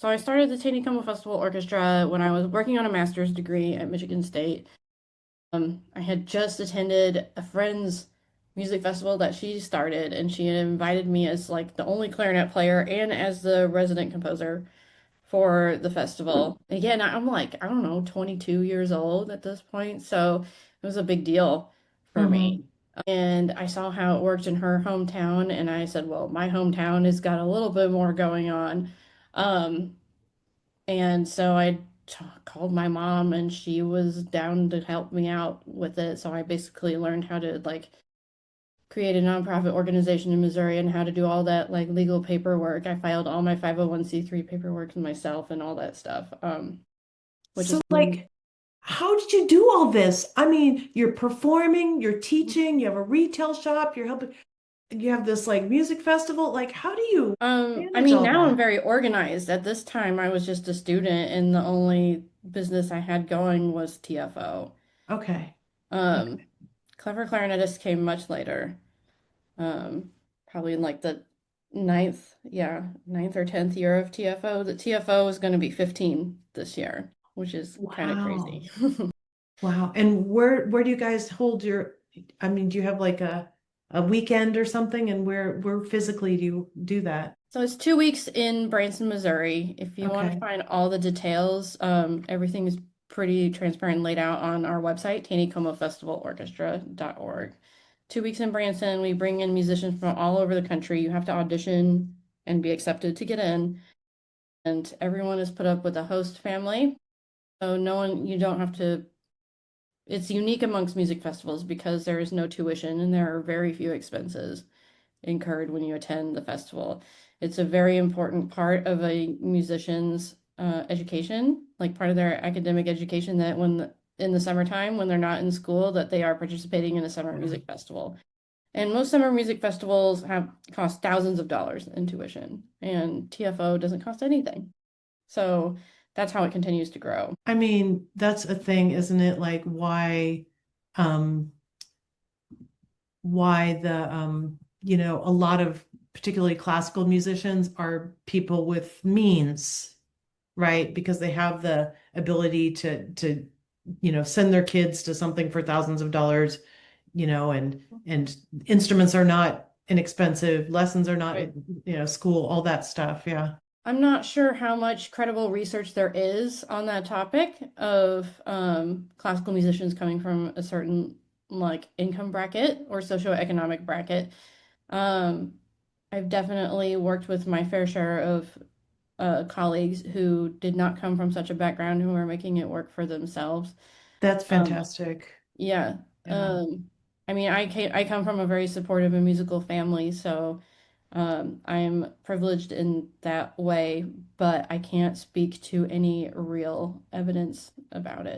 So I started the Tanycomo Festival Orchestra when I was working on a master's degree at Michigan State. I had just attended a friend's music festival that she started, and she had invited me as like the only clarinet player and as the resident composer for the festival. Again, I'm like, I don't know, 22 years old at this point, so it was a big deal for Hmm. me. And I saw how it worked in her hometown, and I said, well, my hometown has got a little bit more going on. Um, and so called my mom and she was down to help me out with it. So I basically learned how to like create a nonprofit organization in Missouri and how to do all that like legal paperwork. I filed all my 501(c)(3) paperwork myself and all that stuff. Which So, has been how did you do all this? I mean, you're performing, you're teaching, you have a retail shop, you're helping, you have this like music festival. Like, how do you I manage mean, all now I'm that? very organized. At this time, I was just a student, and the only business I had going was TFO. Okay. Um, Okay. Clever Clarinetist came much later. Probably in like the ninth or 10th year of TFO. The TFO is going to be 15 this year, which is kind of Wow. crazy. Wow. And where do you guys hold your, I mean, do you have like a weekend or something? And where physically do you do that? So it's 2 weeks in Branson, Missouri. If you want to Okay. find all the details, everything is pretty transparent and laid out on our website, TanyComoFestivalOrchestra.org. 2 weeks in Branson, we bring in musicians from all over the country. You have to audition and be accepted to get in. And everyone is put up with a host family. So no one, you don't have to, it's unique amongst music festivals because there is no tuition and there are very few expenses incurred when you attend the festival. It's a very important part of a musician's education, like part of their academic education, that in the summertime, when they're not in school, that they are participating in a summer music festival. And most summer music festivals have cost thousands of dollars in tuition, and TFO doesn't cost anything. So that's how it continues to grow. I mean, that's a thing, isn't it? Like um, why a lot of particularly classical musicians are people with means, right? Because they have the ability to send their kids to something for thousands of dollars, and instruments are not inexpensive, lessons are not, Right. school, all that stuff. Yeah. I'm not sure how much credible research there is on that topic of classical musicians coming from a certain like income bracket or socioeconomic bracket. Um, I've definitely worked with my fair share of colleagues who did not come from such a background who are making it work for themselves. That's Um, fantastic. yeah. Yeah. I mean, I come from a very supportive and musical family, so I'm privileged in that way, but I can't speak to any real evidence about it.